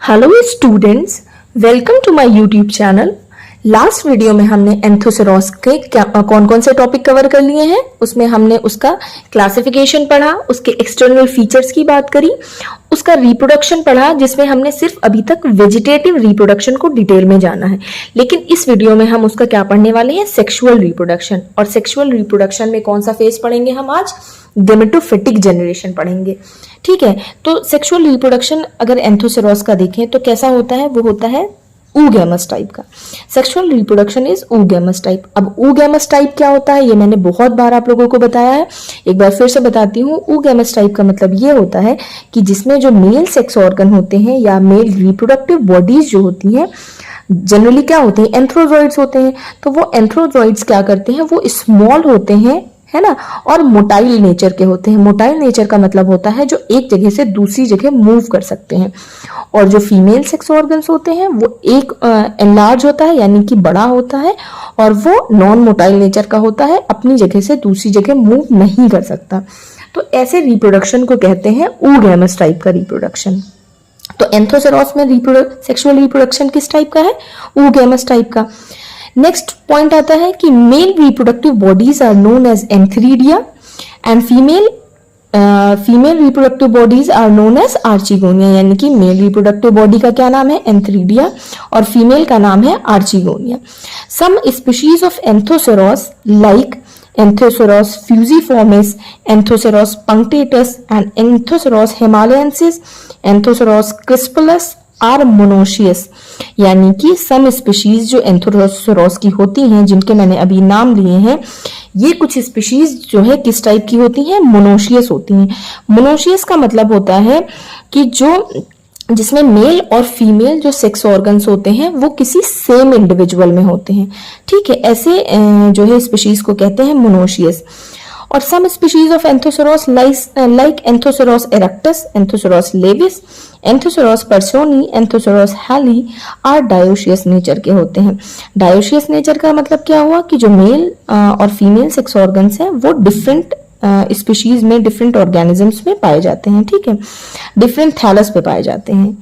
Hello students, welcome to my YouTube channel. Last video में हमने एंथोसेरोस के कौन कौन से टॉपिक कवर कर लिए हैं। उसमें हमने उसका क्लासिफिकेशन पढ़ा, उसके एक्सटर्नल फीचर्स की बात करी, उसका रिप्रोडक्शन पढ़ा जिसमें हमने सिर्फ अभी तक वेजिटेटिव रिप्रोडक्शन को डिटेल में जाना है। लेकिन इस वीडियो में हम उसका क्या पढ़ने वाले हैं, सेक्सुअल रिप्रोडक्शन। और सेक्सुअल रिप्रोडक्शन में कौन सा फेज पढ़ेंगे हम आज, गेमेटोफिटिक जनरेशन पढ़ेंगे। ठीक है, तो सेक्सुअल रिप्रोडक्शन अगर एंथोसेरोस का देखें तो कैसा होता है, वो होता है oogamous टाइप का। Sexual reproduction is oogamous type. अब oogamous टाइप क्या होता है, ये मैंने बहुत बार आप लोगों को बताया है, एक बार फिर से बताती हूँ। oogamous टाइप का मतलब ये होता है कि जिसमें जो मेल सेक्स ऑर्गन होते हैं या मेल रिप्रोडक्टिव बॉडीज जो होती हैं, जनरली क्या होते हैं, एंथ्रोजॉइड्स होते हैं। तो वो एंथ्रोजॉइड्स क्या करते हैं, वो स्मॉल होते हैं, है ना, और मोटाइल नेचर के होते हैं। मोटाइल नेचर का मतलब होता है जो एक जगह से दूसरी जगह मूव कर सकते हैं। और जो फीमेल सेक्स ऑर्गन्स होते हैं वो एक एनलार्ज होता है, यानी कि बड़ा होता है, और वो नॉन मोटाइल नेचर का होता है, अपनी जगह से दूसरी जगह मूव नहीं कर सकता। तो ऐसे रिप्रोडक्शन को कहते हैं oogamous टाइप का रिप्रोडक्शन। तो एंथोसेरोस में सेक्सुअल रिप्रोडक्शन किस टाइप का है, oogamous टाइप का। नेक्स्ट पॉइंट आता है कि male reproductive bodies are known as antheridia and female reproductive bodies are known as archegonia. यानी कि मेल रिप्रोडक्टिव बॉडी का क्या नाम है, एंथ्रीडिया, और फीमेल का नाम है archegonia. Some species of Anthoceros like Anthoceros fusiformis, Anthoceros punctatus and Anthoceros himalayensis, Anthoceros crispulus are monoecious. यानी कि सम स्पीशीज जो एंथोसेरोस की होती हैं, जिनके मैंने अभी नाम लिए हैं, ये कुछ स्पीशीज जो है किस टाइप की होती हैं, मोनोशियस होती हैं। मोनोशियस का मतलब होता है कि जिसमें मेल और फीमेल जो सेक्स ऑर्गन्स होते हैं वो किसी सेम इंडिविजुअल में होते हैं। ठीक है, ऐसे जो है स्पीशीज को कहते हैं मोनोशियस। और some species of Anthoceros like Anthoceros erectus, Anthoceros laevis, Anthoceros pearsonii, Anthoceros halli are dioecious nature के होते हैं। डायोशियस नेचर का मतलब क्या हुआ कि जो मेल और फीमेल सेक्स ऑर्गन्स हैं वो डिफरेंट स्पीशीज में, डिफरेंट ऑर्गेनिजम्स में पाए जाते हैं। ठीक है, डिफरेंट थैलस पे पाए जाते हैं।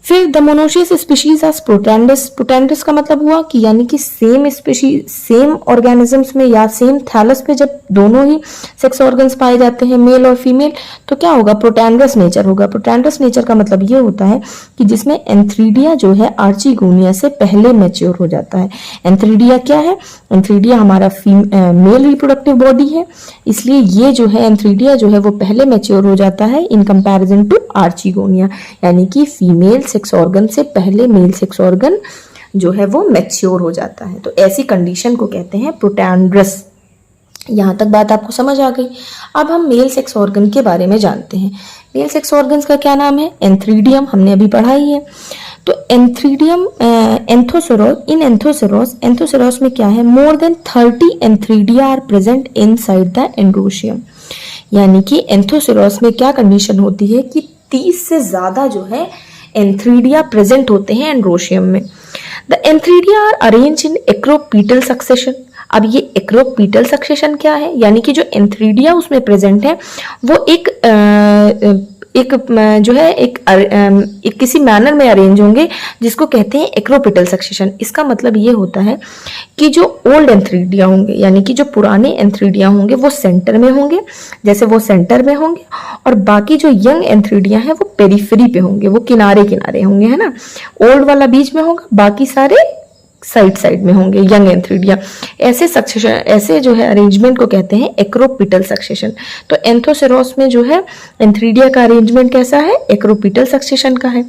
फिर द मोनोशियस स्पीशीज आर प्रोटैंडस। प्रोटैंडस का मतलब हुआ कि यानी कि सेम स्पीशीज, सेम ऑर्गेनिजम्स में या सेम थैलस पे जब दोनों ही सेक्स ऑर्गन्स पाए जाते हैं, मेल और फीमेल, तो क्या होगा, प्रोटैंडस नेचर होगा। प्रोटैंडस नेचर का मतलब ये होता है कि जिसमें एंथ्रीडिया जो है आर्चिगोनिया से पहले मैच्योर हो जाता है। एंथ्रीडिया क्या है, एंथ्रीडिया हमारा मेल रिप्रोडक्टिव बॉडी है, इसलिए ये जो है एंथ्रीडिया जो है वो पहले मैच्योर हो जाता है इन कंपैरिजन टू आर्चिगोनिया। यानी कि फीमेल सेक्स ऑर्गन से पहले मेल सेक्स ऑर्गन जो है वो मैच्योर हो जाता है। तो ऐसी कंडीशन को कहते हैं प्रोटैंड्रस। यहां तक बात आपको समझ आ गई। अब हम मेल सेक्स ऑर्गन के बारे में जानते हैं। मेल सेक्स ऑर्गन्स का क्या नाम है, एंथ्रीडियम, हमने अभी पढ़ा ही है। तो एंथ्रीडियम एंथोसेरोस में क्या है, more than 30 antheridia are present inside the androecium. यानी कि एंथोसेरोस में क्या कंडीशन होती है कि 30 से ज्यादा जो है एंथ्रीडिया प्रेजेंट होते हैं एंड्रोशियम में। The antheridia are arrange in acropetal succession. अब ये एक्रोपीटल सक्सेशन क्या है, यानी कि जो एंथ्रीडिया उसमें प्रेजेंट है वो एक जो है एक किसी मैनर में अरेंज होंगे, जिसको कहते हैं एक्रोपीटल सक्सेशन। इसका मतलब ये होता है कि जो ओल्ड एंथ्रीडिया होंगे, यानी कि जो पुराने एंथ्रीडिया होंगे, वो सेंटर में होंगे, जैसे वो सेंटर में होंगे, और बाकी जो यंग एंथ्रीडिया है वो पेरिफेरी पे होंगे, वो किनारे किनारे होंगे, है ना। ओल्ड वाला बीच में होगा, बाकी सारे साइड में होंगे यंग एंथ्रीडिया। ऐसे सक्सेशन, ऐसे जो है अरेंजमेंट को कहते हैं एक्रोपीटल सक्सेशन। तो एंथोसेरोस में जो है एंथ्रीडिया का अरेंजमेंट कैसा है, एक्रोपीटल सक्सेशन का है।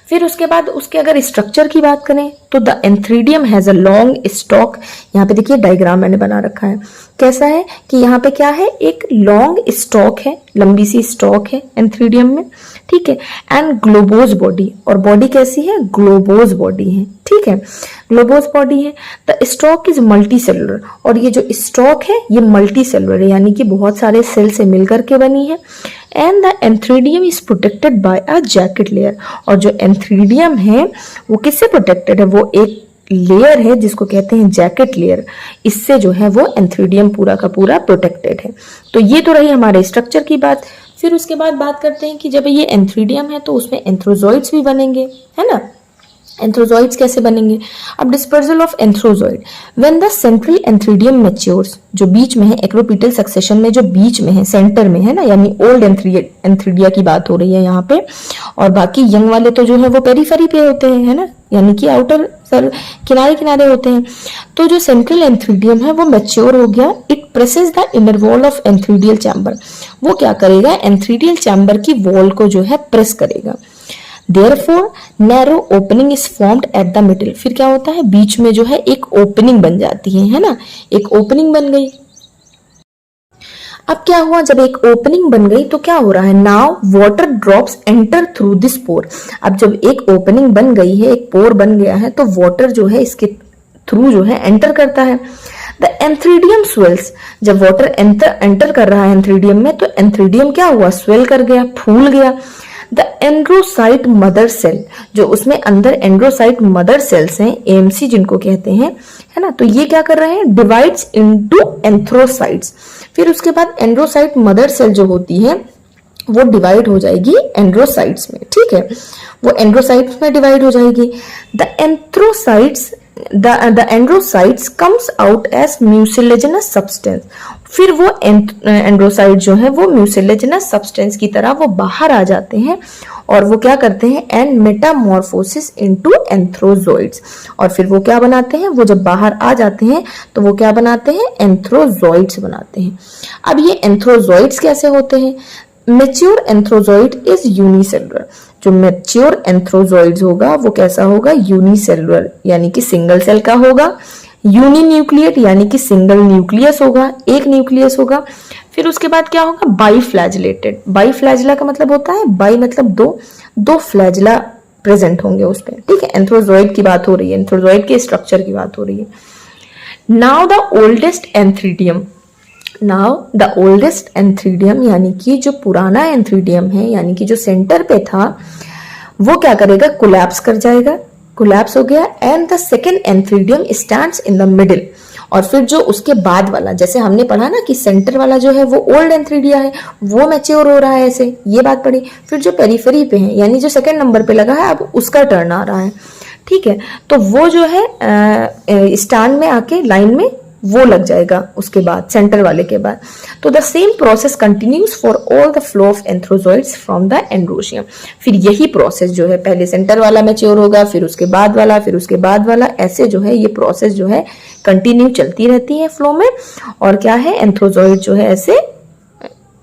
फिर उसके बाद उसके अगर स्ट्रक्चर की बात करें तो the antheridium has a long stock. यहाँ पे देखिए डायग्राम मैंने बना रखा है, कैसा है कि यहाँ पे क्या है, एक लॉन्ग स्टॉक है, लंबी सी स्टॉक है एंथ्रीडियम में। ठीक है, एंड ग्लोबोज बॉडी, और बॉडी कैसी है, ग्लोबोज बॉडी है। ठीक है, ग्लोबोज बॉडी है। The stock is multi cellular, और ये जो स्टॉक है ये मल्टी सेलुलर है, यानी कि बहुत सारे सेल से मिलकर के बनी है। And the antheridium is protected by a jacket layer, और जो एंथ्रीडियम है वो किससे प्रोटेक्टेड है, वो एक लेयर है जिसको कहते हैं जैकेट लेयर। इससे जो है वो एंथ्रीडियम पूरा का पूरा प्रोटेक्टेड है। तो ये तो रही हमारे स्ट्रक्चर की बात। फिर उसके बाद बात करते हैं कि जब ये एंथ्रीडियम है तो उसमें एंथ्रोजॉइड्स भी बनेंगे, है ना। एंथ्रोजॉइड्स कैसे बनेंगे? अब dispersal of antherozoid when the central antheridium matures, जो बीच में है एक्रोपीटल सक्सेशन में, जो बीच में है सेंटर में है ना, यानी ओल्ड एंथ्रीडिया की बात हो रही है यहाँ पे, और बाकी यंग वाले तो जो है वो पेरीफेरी पे होते हैं, है ना, यानी कि आउटर सर किनारे किनारे होते हैं। तो जो सेंट्रल एंथ्रीडियम है वो मैच्योर हो गया, it presses the inner wall of antheridial chamber. वो क्या करेगा? एंथ्रीडियल चैम्बर की वॉल को जो है प्रेस करेगा। Therefore, narrow opening is formed at the middle। फिर क्या होता है? बीच में जो है एक ओपनिंग बन जाती है ना, एक ओपनिंग बन गई। अब क्या हुआ? जब एक ओपनिंग बन गई तो क्या हो रहा है? Now water drops enter through this pore. अब जब एक ओपनिंग बन गई है, एक पोर बन गया है, तो वाटर जो है इसके थ्रू जो है एंटर करता है। The antheridium swells. जब वाटर एंटर कर रहा है एंथ्रीडियम में, तो एंथ्रीडियम क्या हुआ? स्वेल कर गया, फूल गया। द एंड्रोसाइट मदर सेल, जो उसमें अंदर एंड्रोसाइट मदर सेल्स हैं, एएमसी जिनको कहते हैं, है ना, तो ये क्या कर रहे हैं? Divides into androcytes. फिर उसके बाद एंड्रोसाइट मदर सेल जो होती है वो डिवाइड हो जाएगी एंड्रोसाइट्स में, ठीक है, वो एंड्रोसाइट्स में डिवाइड हो जाएगी। The androcytes the androcytes comes out as mucilaginous substance। फिर वो एंड्रोसाइट जो है वो म्यूसिलेजिनस सब्सटेंस की तरह वो बाहर आ जाते हैं, और वो क्या करते हैं? And Metamorphosis into antherozoids. और फिर वो क्या बनाते हैं? वो जब बाहर आ जाते हैं तो वो क्या बनाते हैं? एंथ्रोजॉइड्स बनाते हैं। अब ये एंथ्रोजॉइड्स कैसे होते हैं? Mature antherozoid is unicellular. जो मेच्योर एंथ्रोजॉइड्स होगा वो कैसा होगा? यूनिसेलुलर, यानी कि सिंगल सेल का होगा। यूनिन्यूक्लिएट, यानी कि सिंगल न्यूक्लियस होगा, एक न्यूक्लियस होगा। फिर उसके बाद क्या होगा? बाईफ्लैजिलेटेड। बाईफ्लैजिला का मतलब होता है बाई मतलब दो, दो फ्लैजिला प्रेजेंट होंगे उस पे, ठीक है। एंथ्रोजॉइड की बात हो रही है, एंथ्रोजॉइड के स्ट्रक्चर की बात हो रही है। Now the oldest antheridium. Now the oldest antheridium, यानी कि जो पुराना एंथ्रीडियम है, यानी कि जो सेंटर पे था, वो क्या करेगा? कोलैप्स कर जाएगा, कोलैप्स हो गया। And the second antheridium stands in the middle. और फिर जो उसके बाद वाला, जैसे हमने पढ़ा ना कि सेंटर वाला जो है वो ओल्ड एंथ्रीडिया है, वो मैच्योर हो रहा है, ऐसे ये बात पढ़ी। फिर जो पेरीफेरी पे है, यानी जो सेकेंड नंबर पे लगा है, अब उसका टर्न आ रहा है, ठीक है, तो वो जो है स्टैंड में आके लाइन में वो लग जाएगा उसके बाद, सेंटर वाले के बाद। तो the same process continues for all the flow of antherozoids from the androecium. फिर यही प्रोसेस जो है, पहले सेंटर वाला मैच्योर होगा, फिर उसके बाद वाला, फिर उसके बाद वाला, ऐसे जो है ये प्रोसेस जो है कंटिन्यू चलती रहती है फ्लो में। और क्या है? एंथ्रोजॉइड जो है ऐसे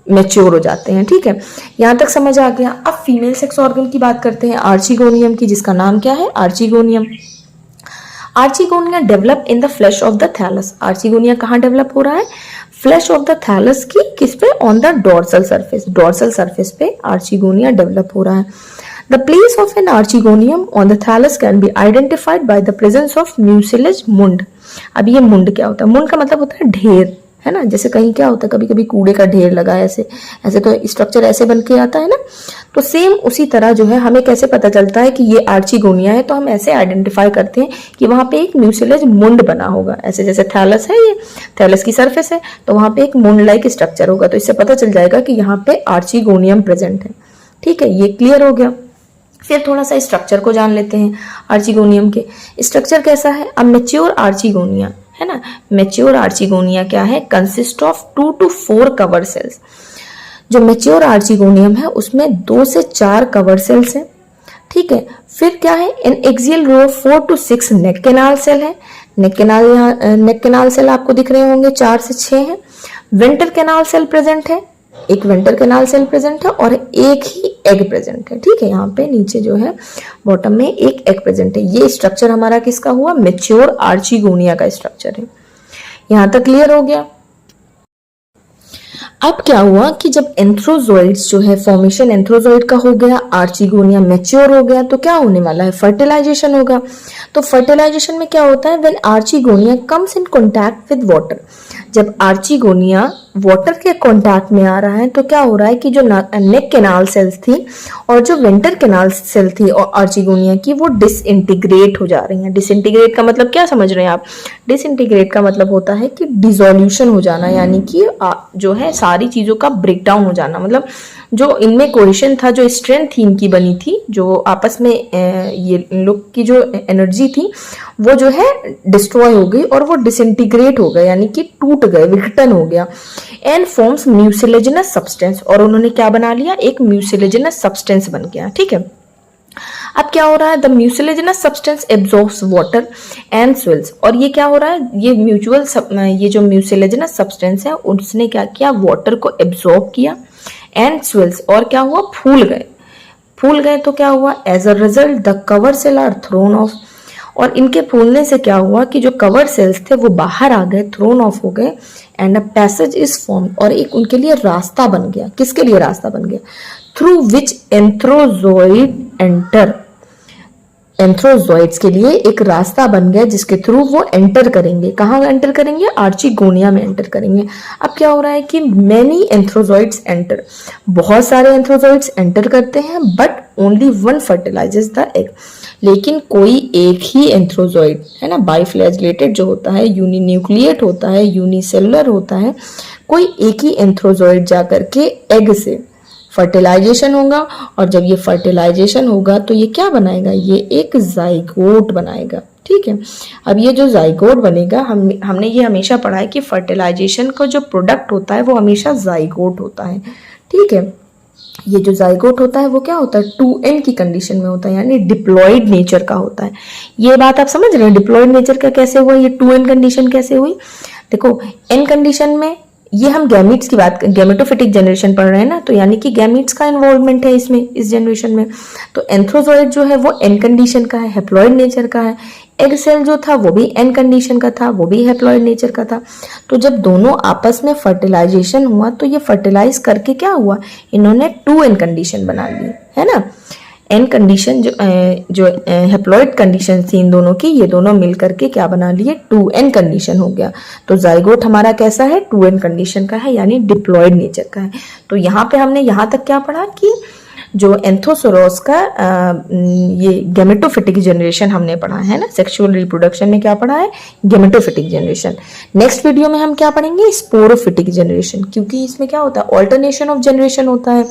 मैच्योर हो जाते हैं, ठीक है। यहां तक समझ आ गया। अब फीमेल सेक्स ऑर्गन की बात करते हैं, आर्चिगोनियम की, जिसका नाम क्या है? Archegonium. Archegonia develop in the flash of the thallus. Archegonia कहाँ डेवलप हो रहा है? फ्लैश ऑफ द थैलस की, किस पे? On the dorsal surface. Dorsal surface पे आर्चिगोनिया डेवलप हो रहा है। The place of an archegonium on the thallus can be identified by the presence of mucilage mound. अब ये मुंड क्या होता है? मुंड का मतलब होता है ढेर, है ना, जैसे कहीं क्या होता है, कभी कभी कूड़े का ढेर लगा है, ऐसे ऐसे तो स्ट्रक्चर ऐसे बन के आता है ना, तो सेम उसी तरह जो है हमें कैसे पता चलता है कि ये आर्चिगोनिया है? तो हम ऐसे आइडेंटिफाई करते हैं कि वहां पे एक म्यूसिलेज मुंड बना होगा, ऐसे जैसे थैलस है, ये थैलस की सरफेस है, तो वहां पे एक मुंड लाइक स्ट्रक्चर होगा, तो इससे पता चल जाएगा कि यहाँ पे आर्चिगोनियम प्रेजेंट है, ठीक है। ये क्लियर हो गया। फिर थोड़ा सा स्ट्रक्चर को जान लेते हैं आर्चिगोनियम के। स्ट्रक्चर कैसा है? अब मैच्योर आर्चिगोनिया है ना, मैच्योर आर्चिगोनिया क्या है? Consist of 2 to 4 cover cells. जो मैच्योर आर्चिगोनियम है उसमें 2 से 4 कवर सेल्स हैं, ठीक है। फिर क्या है? In axial row 4 to 6 neck canal cell है। नेक कैनाल, यहाँ नेक कैनाल सेल आपको दिख रहे होंगे, 4 से 6 है। वेंटर कैनाल सेल प्रेजेंट है, एक वेंटर कैनाल सेल प्रेजेंट है, और एक ही एग प्रेजेंट है, ठीक है। यहाँ पे नीचे जो है बॉटम में एक एग प्रेजेंट है। ये स्ट्रक्चर हमारा किसका हुआ? मैच्योर आर्चिगोनिया का स्ट्रक्चर है। यहां तक क्लियर हो गया। अब क्या हुआ कि जब एंथ्रोजॉइड्स जो है, फॉर्मेशन एंथ्रोजॉइड का हो गया, आर्चिगोनिया मैच्योर हो गया, तो क्या होने वाला है? फर्टिलाइजेशन होगा। तो फर्टिलाइजेशन में क्या होता है? When archegonia comes in contact with water. जब आर्चिगोनिया वाटर के कांटेक्ट में आ रहा है तो क्या हो रहा है कि जो नेक कैनाल सेल्स थी और जो वेंटर कैनाल सेल थी और आर्चिगोनिया की, वो डिसइंटीग्रेट हो जा रही हैं। डिसइंटीग्रेट का मतलब क्या समझ रहे हैं आप? डिसइंटीग्रेट का मतलब होता है कि डिसोल्यूशन हो जाना, यानी कि जो है सारी चीजों का ब्रेकडाउन हो जाना। मतलब जो इनमें कोहेशन था, जो स्ट्रेंथ थी इनकी बनी थी, जो आपस में ये इन लोग की जो एनर्जी थी वो जो है डिस्ट्रॉय हो गई और वो डिसइंटीग्रेट हो गए, यानी कि टूट गए, विघटन हो गया। एंड फॉर्म्स म्यूसिलेजिनस सब्सटेंस, और उन्होंने क्या बना लिया? एक म्यूसिलेजिनस सब्सटेंस बन गया। ठीक है, अब क्या हो रहा है? The mucilaginous substance absorbs water and swells, और ये क्या हो रहा है? ये जो म्यूसिलेजिनस सब्सटेंस है उसने क्या किया? वाटर को एब्जॉर्ब किया एंड स्विल्स, और क्या हुआ? फूल गए तो क्या हुआ? As a result the cover cell are thrown off, और इनके फूलने से क्या हुआ कि जो कवर सेल्स थे वो बाहर आ गए, थ्रोन ऑफ हो गए। And a passage is form, और एक उनके लिए रास्ता बन गया। किसके लिए रास्ता बन गया? थ्रू विच एंथ्रोजोइड एंटर, एंथ्रोजोइड्स के लिए एक रास्ता बन गया जिसके थ्रू वो एंटर करेंगे। कहाँ एंटर करेंगे? आर्चिगोनिया में एंटर करेंगे। अब क्या हो रहा है कि मेनी एंथ्रोजोइड्स एंटर, बहुत सारे एंथ्रोजोइड्स एंटर करते हैं, but only one fertilises the egg, लेकिन कोई एक ही एंथ्रोजोइड है ना, बाइफ्लैजिलेटेड जो होता है, यूनिन्यूक्लिएट होता है, यूनिसेलुलर होता है, कोई एक ही एंथ्रोजोइड जाकर के एग से फर्टिलाइजेशन होगा, और जब ये फर्टिलाइजेशन होगा तो ये क्या बनाएगा? ये एक जाइगोट बनाएगा। ठीक है, अब ये जो जाइगोट बनेगा, हमने ये हमेशा पढ़ा है कि फर्टिलाइजेशन का जो प्रोडक्ट होता है वो हमेशा जाइगोट होता है। ठीक है, ये जो जाइगोट होता है वो क्या होता है? 2n की कंडीशन में होता है, यानी डिप्लॉयड नेचर का होता है। ये बात आप समझ रहे हैं? डिप्लॉयड नेचर का कैसे हुआ? ये 2n कंडीशन कैसे हुई? देखो, n कंडीशन में ये हम गैमीट्स की बात, गैमेटोफिटिक जनरेशन पढ़ रहे हैं ना, तो यानी कि गैमीट्स का इन्वॉल्वमेंट है इसमें, इस जनरेशन में। तो एंथ्रोजोइड जो है वो n कंडीशन का है, हैप्लॉइड नेचर का है। एग सेल जो था वो भी n कंडीशन का था, वो भी हैप्लॉइड नेचर का था। तो जब दोनों आपस में फर्टिलाइजेशन हुआ तो ये फर्टिलाइज करके क्या हुआ? इन्होंने 2n कंडीशन बना ली, है ना। एन कंडीशन जो हैप्लॉइड कंडीशन थी इन दोनों की, ये दोनों मिलकर के क्या बना लिए? 2n कंडीशन हो गया। तो जाइगोट हमारा कैसा है? 2n कंडीशन का है, यानी डिप्लॉयड नेचर का है। तो यहाँ पे हमने यहाँ तक क्या पढ़ा कि जो एंथोसेरोस का ये गैमेटोफिटिक जनरेशन हमने पढ़ा है ना, सेक्सुअल रिप्रोडक्शन में क्या पढ़ा है? Gametophytic generation. नेक्स्ट वीडियो में हम क्या पढ़ेंगे? स्पोरोफिटिक जनरेशन, क्योंकि इसमें क्या होता है? ऑल्टरनेशन ऑफ जनरेशन होता है।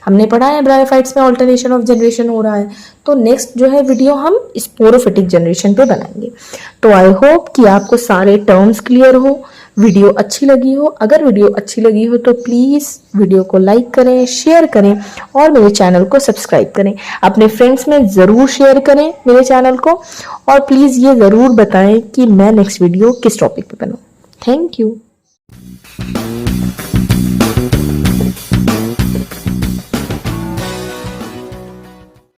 हमने पढ़ा है ब्रायोफाइट्स में ऑल्टरनेशन ऑफ जनरेशन हो रहा है। तो नेक्स्ट जो है वीडियो हम स्पोरोफिटिक जनरेशन पे बनाएंगे। तो आई होप कि आपको सारे टर्म्स क्लियर हो, वीडियो अच्छी लगी हो। अगर वीडियो अच्छी लगी हो तो प्लीज वीडियो को लाइक करें, शेयर करें और मेरे चैनल को सब्सक्राइब करें। अपने फ्रेंड्स में जरूर शेयर करें मेरे चैनल को, और प्लीज ये जरूर बताएं कि मैं नेक्स्ट वीडियो किस टॉपिक पे बनाऊं। Thank you.